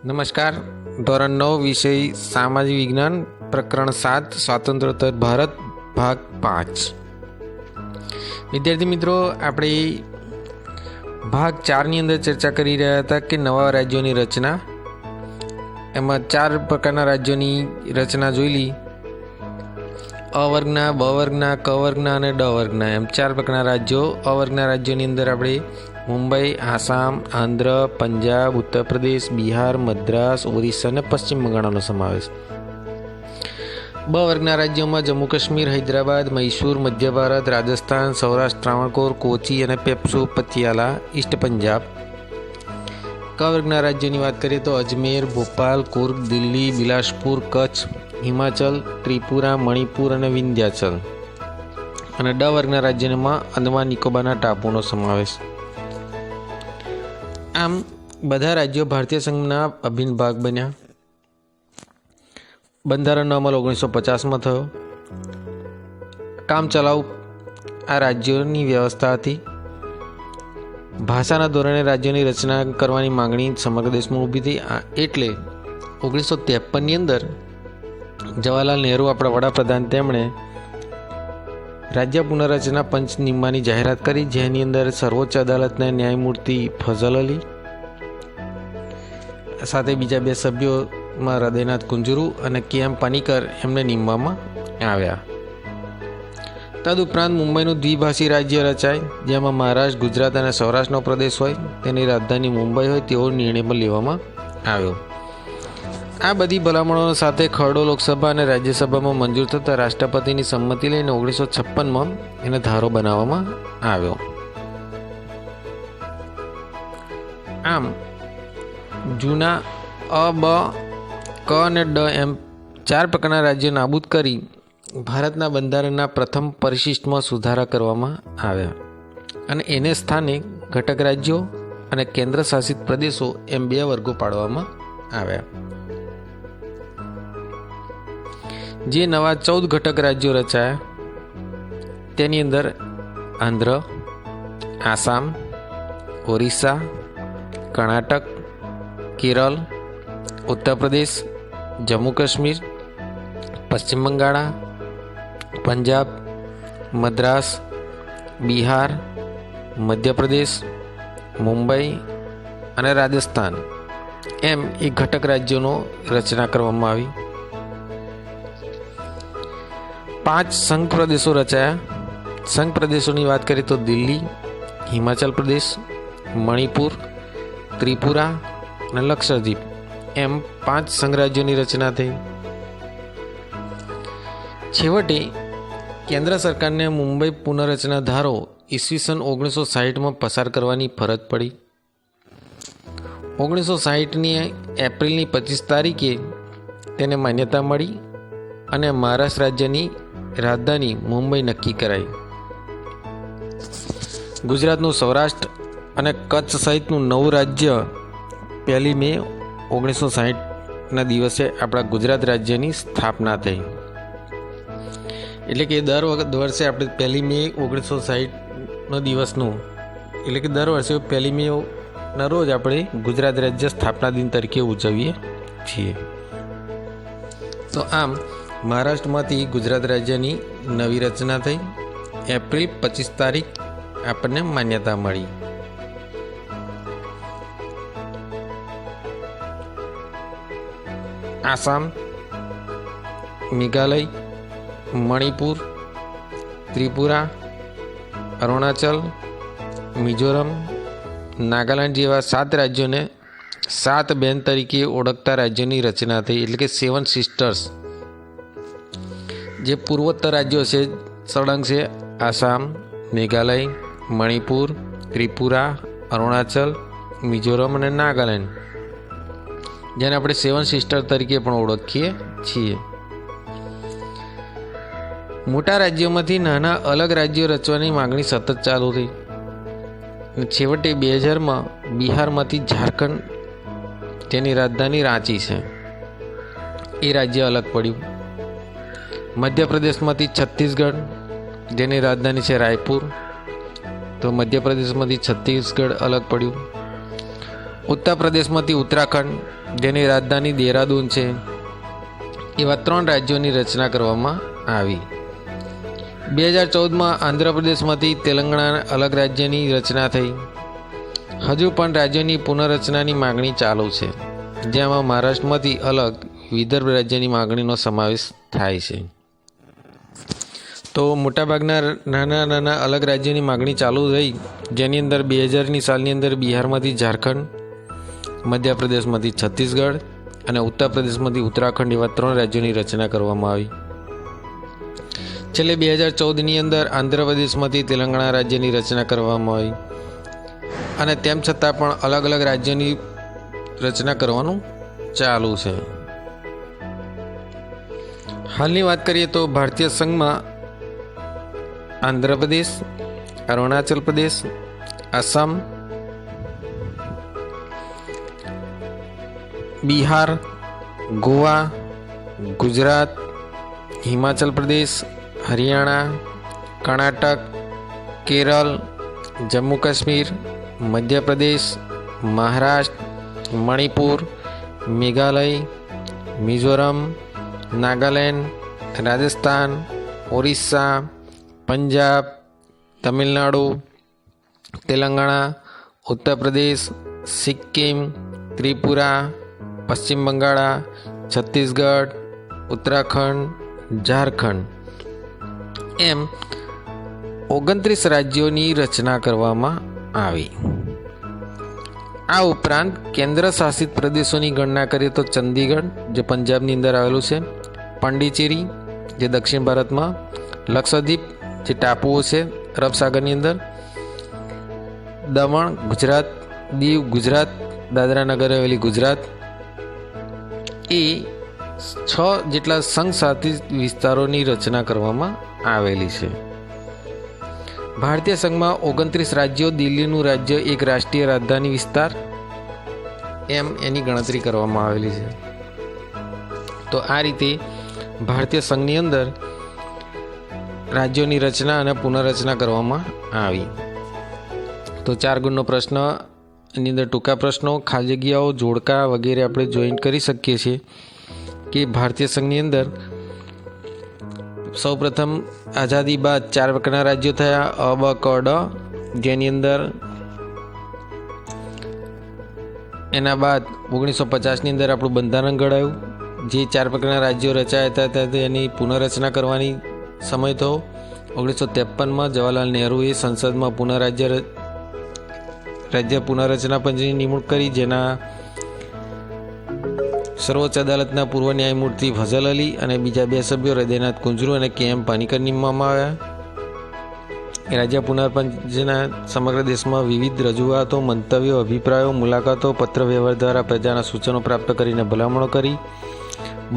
નમસ્કાર. ધોરણ 9 વિષય સામાજિક વિજ્ઞાન પ્રકરણ 7 સ્વાતંત્ર્યોત્તર ભારત ભાગ 5. વિદ્યાર્થી મિત્રો, આપણે ભાગ 4ની અંદર ચર્ચા કરી રહ્યા હતા કે નવા રાજ્યોની રચના. એમાં 4 પ્રકારના રાજ્યોની રચના જોઈ લી. અ વર્ગના, બ વર્ગના, ક વર્ગના અને ડ વર્ગના, એમ 4 પ્રકારના રાજ્યો. અ વર્ગના રાજ્યોની અંદર આપણે મુંબઈ, આસામ, આંધ્ર, પંજાબ, ઉત્તર પ્રદેશ, બિહાર, મદ્રાસ, ઓરિસ્સા અને પશ્ચિમ બંગાળનો સમાવેશ. બ વર્ગના રાજ્યોમાં જમ્મુ કાશ્મીર, હૈદરાબાદ, મૈસૂર, મધ્ય ભારત, રાજસ્થાન, સૌરાષ્ટ્ર, ત્રાવણકોર, કોચી અને પેપ્સુ પતિયાલા, ઈસ્ટ પંજાબ. ક વર્ગના રાજ્યોની વાત કરીએ તો અજમેર, ભોપાલ, કુર્ગ, દિલ્હી, બિલાસપુર, કચ્છ, હિમાચલ, ત્રિપુરા, મણિપુર અને વિંધ્યાચલ. અને ડ વર્ગના રાજ્યોમાં અંદમાન નિકોબારના ટાપુનો સમાવેશ. આમ બધા રાજ્યો ભારતીય સંઘના અભિન્ન ભાગ બન્યા. બંધારણનો અમલ 1950માં થયો. કામચલાઉ આ રાજ્યોની વ્યવસ્થા હતી. ભાષાના ધોરણે રાજ્યોની રચના કરવાની માંગણી સમગ્ર દેશમાં ઊભી થઈ. એટલે 1953ની અંદર જવાહરલાલ નહેરુ, આપણા વડાપ્રધાન, તેમણે રાજ્ય પુનર્રચના પંચ નિમવાની જાહેરાત કરી, જેની અંદર સર્વોચ્ચ અદાલતના ન્યાયમૂર્તિ ફઝલ અલી સાથે બીજા 2 સભ્યોમાં હૃદયનાથ કુંજરુ અને કે.એમ. પાનીકર એમને નિમવામાં આવ્યા. તદુપરાંત મુંબઈનું દ્વિભાષી રાજ્ય રચાય, જેમાં મહારાષ્ટ્ર, ગુજરાત અને સૌરાષ્ટ્રનો પ્રદેશ હોય, તેની રાજધાની મુંબઈ હોય તેવો નિર્ણય પણ લેવામાં આવ્યો. આ બધી ભલામણો સાથે ખરડો લોકસભા અને રાજ્યસભામાં મંજૂર થતાં રાષ્ટ્રપતિની સંમતિ લઈને 1956માં એને ધારો બનાવવામાં આવ્યો. આમ જૂના અ, બ, ક અને ડ એમ 4 પ્રકારના રાજ્યો નાબૂદ કરી ભારતના બંધારણના પ્રથમ પરિશિષ્ટમાં સુધારા કરવામાં આવ્યા અને એને સ્થાને ઘટક રાજ્યો અને કેન્દ્ર શાસિત પ્રદેશો એમ 2 વર્ગો પાડવામાં આવ્યા. જે નવા 14 ઘટક રાજ્યો રચાયા તેની અંદર આંધ્ર, આસામ, ઓરિસ્સા, કર્ણાટક, કેરળ, ઉત્તર પ્રદેશ, જમ્મુ કાશ્મીર, પશ્ચિમ બંગાળ, પંજાબ, મદ્રાસ, બિહાર, મધ્યપ્રદેશ, મુંબઈ અને રાજસ્થાન એમ એ ઘટક રાજ્યોનો રચના કરવામાં આવી. 5 સંઘ પ્રદેશો રચાયા. સંઘ પ્રદેશોની વાત કરીએ તો દિલ્હી, હિમાચલ પ્રદેશ, મણિપુર, ત્રિપુરા અને લક્ષદ્વીપ એમ 5 સંઘ રાજ્યોની રચના થઈ. છેવટે કેન્દ્ર સરકારને મુંબઈ પુનર્રચના ધારો ઈસવીસન 1960માં પસાર કરવાની ફરજ પડી. 1960ની એપ્રિલની 25 તારીખે તેને માન્યતા મળી અને મહારાષ્ટ્ર રાજ્યની રાજધાની મુંબઈ નક્કી કરાઈ. ગુજરાતનું સૌરાષ્ટ્ર અને કચ્છ સહિતનું નવું રાજ્ય 1 મે 1960ના દિવસે આપણા ગુજરાત રાજ્યની સ્થાપના થઈ. એટલે કે દર વર્ષે આપણે 1 મે 1960નો દિવસનું, એટલે કે દર વર્ષે 1 મેના રોજ આપણે ગુજરાત રાજ્ય સ્થાપના દિન તરીકે ઉજવીએ છીએ. તો આમ મહારાષ્ટ્રમાંથી ગુજરાત રાજ્યની નવી રચના થઈ. એપ્રિલ 25 તારીખ આપણને માન્યતા મળી. આસામ, મેઘાલય, મણિપુર, ત્રિપુરા, અરુણાચલ, મિઝોરમ, નાગાલેન્ડ જેવા 7 રાજ્યોને 7 બેન તરીકે ઓળખતા રાજ્યોની રચના થઈ. એટલે કે 7 સિસ્ટર્સ. જે પૂર્વોત્તર રાજ્યો છે સળંગ છે આસામ, મેઘાલય, મણિપુર, ત્રિપુરા, અરુણાચલ, મિઝોરમ અને નાગાલેન્ડ, જેને આપણે 7 સિસ્ટર તરીકે પણ ઓળખીએ છીએ. મોટા રાજ્યોમાંથી નાના અલગ રાજ્યો રચવાની માંગણી સતત ચાલુ રહી. છેવટે 2000માં બિહારમાંથી ઝારખંડ, જેની રાજધાની રાંચી છે, એ રાજ્ય અલગ પડ્યું. મધ્યપ્રદેશમાંથી છત્તીસગઢ, જેની રાજધાની છે રાયપુર, તો મધ્યપ્રદેશમાંથી છત્તીસગઢ અલગ પડ્યું. ઉત્તર પ્રદેશમાંથી ઉત્તરાખંડ, જેની રાજધાની દેહરાદૂન છે, એવા 3 રાજ્યોની રચના કરવામાં આવી. 2014માં આંધ્રપ્રદેશમાંથી તેલંગાણા અલગ રાજ્યની રચના થઈ. હજુ પણ રાજ્યોની પુનઃરચનાની માગણી ચાલુ છે, જેમાં મહારાષ્ટ્રમાંથી અલગ વિદર્ભ રાજ્યની માગણીનો સમાવેશ થાય છે. તો મોટાભાગના નાના અલગ રાજ્યોની માગણી ચાલુ રહી, જેની અંદર 2000ની સાલની અંદર બિહારમાંથી ઝારખંડ, મધ્યપ્રદેશમાંથી છત્તીસગઢ અને ઉત્તર પ્રદેશમાંથી ઉત્તરાખંડ એવા 3 રાજ્યોની રચના કરવામાં આવી. છેલ્લે 2014ની અંદર આંધ્રપ્રદેશમાંથી તેલંગાણા રાજ્યની રચના કરવામાં આવી અને તેમ છતાં પણ અલગ અલગ રાજ્યોની રચના કરવાનું ચાલુ છે. હાલની વાત કરીએ તો ભારતીય સંઘમાં આંધ્રપ્રદેશ, અરુણાચલ પ્રદેશ, આસામ, બિહાર, ગોવા, ગુજરાત, હિમાચલ પ્રદેશ, હરિયાણા, કર્ણાટક, કેરળ, જમ્મુ કાશ્મીર, મધ્યપ્રદેશ, મહારાષ્ટ્ર, મણિપુર, મેઘાલય, મિઝોરમ, નાગાલેન્ડ, રાજસ્થાન, ઓરિસ્સા, પંજાબ, તમિલનાડુ, તેલંગાણા, ઉત્તર પ્રદેશ, સિક્કિમ, ત્રિપુરા, પશ્ચિમ બંગાળ, છત્તીસગઢ, ઉત્તરાખંડ, ઝારખંડ એમ 29 રાજ્યોની રચના કરવામાં આવી. આ ઉપરાંત કેન્દ્ર શાસિત પ્રદેશોની ગણના કરીએ તો ચંદીગઢ, જે પંજાબની અંદર આવેલું છે, પાંડિચેરી, જે દક્ષિણ ભારતમાં, લક્ષદ્વીપ, જે ટાપુઓ છે અરબ સાગરની અંદર, દમણ ગુજરાત, દીવ ગુજરાત, દાદરા નગર હવેલી ગુજરાત, એ 6 જેટલા સંઘ શાસિત વિસ્તારોની રચના કરવામાં આવેલી છે. ભારતીય સંઘમાં 29 રાજ્યો, દિલ્હીનું રાજ્ય એક રાષ્ટ્રીય રાજધાની વિસ્તાર એમ એની ગણતરી કરવામાં આવેલી છે. તો આ રીતે ભારતીય સંઘની અંદર રાજ્યોની રચના અને પુનઃરચના કરવામાં આવી. તો 4 ગુણનો પ્રશ્ન, એની અંદર ટૂંકા પ્રશ્નો, ખાલી જગ્યાઓ, જોડકા વગેરે આપણે જોઈન્ટ કરી શકીએ છીએ કે ભારતીય સંઘની અંદર સૌપ્રથમ આઝાદી બાદ 4 પ્રકારના રાજ્યો થયા: અ, બ, ક, ડ, જેની અંદર એના બાદ 1950ની અંદર આપણું બંધારણ ઘડાયું. જે 4 પ્રકારના રાજ્યો રચાયા હતા એની પુનઃરચના કરવાની સમય થયો. 1953માં જવાહરલાલ નહેરુએ સંસદમાં રાજ્ય પુનઃરચના પંચની નિમણૂક કરી, જેના સર્વોચ્ચ અદાલતના પૂર્વ ન્યાયમૂર્તિ ફઝલ અલી અને બીજા 2 સભ્યો હૃદયનાથ કુંજરૂ અને કે.એમ. પાનીકર નિમવામાં આવ્યા. રાજ્ય પુનઃપંચના સમગ્ર દેશમાં વિવિધ રજૂઆતો, મંતવ્યો, અભિપ્રાયો, મુલાકાતો, પત્ર વ્યવહાર દ્વારા પ્રજાના સૂચનો પ્રાપ્ત કરીને ભલામણો કરી.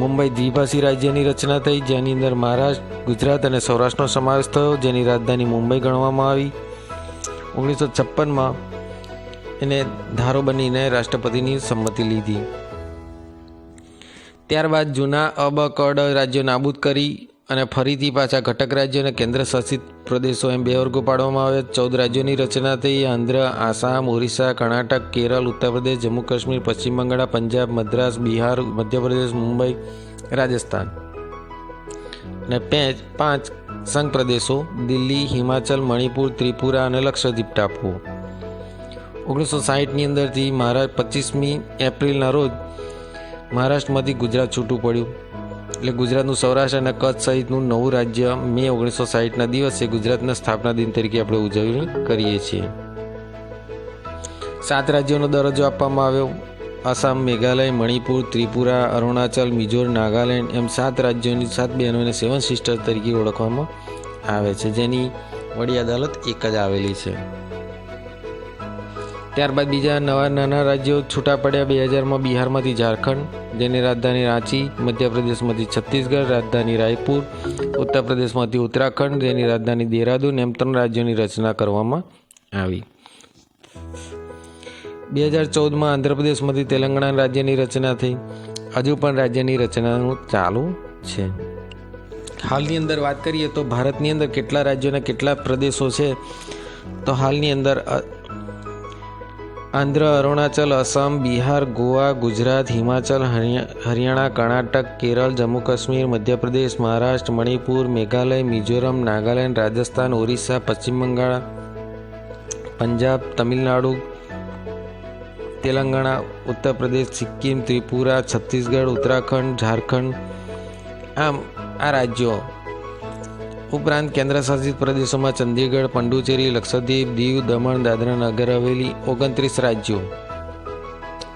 મુંબઈ દ્વિભાષી રાજ્યની રચના થઈ, જેની અંદર મહારાષ્ટ્ર, ગુજરાત અને સૌરાષ્ટ્રનો સમાવેશ થયો, જેની રાજધાની મુંબઈ ગણવામાં આવી. 1956માં એને ધારો બનીને રાષ્ટ્રપતિની સંમતિ લીધી. ત્યારબાદ જૂના અ, બ, ક, ડ રાજ્યો નાબૂદ કરી અને ફરીથી પાછા ઘટક રાજ્યો અને કેન્દ્ર શાસિત પ્રદેશો એમ 2 વર્ગો પાડવામાં આવ્યા. 14 રાજ્યોની રચના થઈ: આંધ્ર, આસામ, ઓરિસ્સા, કર્ણાટક, કેરળ, ઉત્તર પ્રદેશ, જમ્મુ કાશ્મીર, પશ્ચિમ બંગાળ, પંજાબ, મદ્રાસ, બિહાર, મધ્યપ્રદેશ, મુંબઈ, રાજસ્થાન. અને 5 સંઘ પ્રદેશો: દિલ્હી, હિમાચલ, મણિપુર, ત્રિપુરા અને લક્ષદ્વીપ ટાપુઓ. 1960ની અંદરથી 25મી એપ્રિલના રોજ મહારાષ્ટ્રમાંથી ગુજરાત છૂટું પડ્યું. એટલે ગુજરાતનું સૌરાષ્ટ્ર અને કચ્છ સહિતનું નવું રાજ્ય મે 1960ના દિવસે ગુજરાતના સ્થાપના દિન તરીકે આપણે ઉજવણી કરીએ છીએ. 7 રાજ્યોનો દરજ્જો આપવામાં આવ્યો: આસામ, મેઘાલય, મણિપુર, ત્રિપુરા, અરુણાચલ, મિઝોરમ, નાગાલેન્ડ એમ 7 રાજ્યોની 7 બહેનોને 7 સિસ્ટર તરીકે ઓળખવામાં આવે છે, જેની વડી અદાલત એક જ આવેલી છે. ત્યારબાદ બીજા નવા નાના રાજ્યો છૂટા પડ્યા. 2000માં બિહારમાંથી ઝારખંડ, જેની રાજધાની રાંચી, મધ્યપ્રદેશમાંથી છત્તીસગઢ, રાજધાની રાયપુર, ઉત્તર પ્રદેશમાંથી ઉત્તરાખંડ, જેની રાજધાની દેહરાદૂન એમ 3 રાજ્યોની રચના કરવામાં આવી. 2014માં આંધ્રપ્રદેશમાંથી તેલંગાણા રાજ્યની રચના થઈ. હજુ પણ રાજ્યની રચનાનું ચાલુ છે. હાલની અંદર વાત કરીએ તો ભારતની અંદર કેટલા રાજ્યો અને કેટલા પ્રદેશો છે, તો હાલની અંદર આંધ્ર, અરુણાચલ, અસમ, બિહાર, ગોવા, ગુજરાત, હિમાચલ, હરિયાણા, કર્ણાટક, કેરળ, જમ્મુ કાશ્મીર, મધ્યપ્રદેશ, મહારાષ્ટ્ર, મણિપુર, મેઘાલય, મિઝોરમ, નાગાલેન્ડ, રાજસ્થાન, ઓરિસ્સા, પશ્ચિમ બંગાળ, પંજાબ, તમિલનાડુ, તેલંગાણા, ઉત્તર પ્રદેશ, સિક્કિમ, ત્રિપુરા, છત્તીસગઢ, ઉત્તરાખંડ, ઝારખંડ. આમ આ રાજ્યો ઉપરાંત કેન્દ્રશાસિત પ્રદેશોમાં ચંદીગઢ, પુડુચેરી, લક્ષદ્વીપ, દીવ, દમણ, દાદરા નગર હવેલી 29 રાજ્યો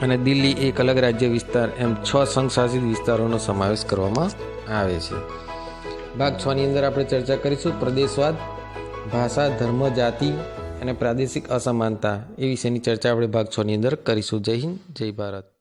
અને દિલ્હી એક અલગ રાજ્ય વિસ્તાર એમ 6 સંઘશાસિત વિસ્તારોનો સમાવેશ કરવામાં આવે છે. ભાગ 6 ની અંદર આપણે ચર્ચા કરીશું પ્રદેશવાદ, ભાષા, ધર્મ, જાતિ અને પ્રાદેશિક અસમાનતા એ વિશેની ચર્ચા આપણે ભાગ 6 ની અંદર કરીશું. જય હિન્દ, જય ભારત.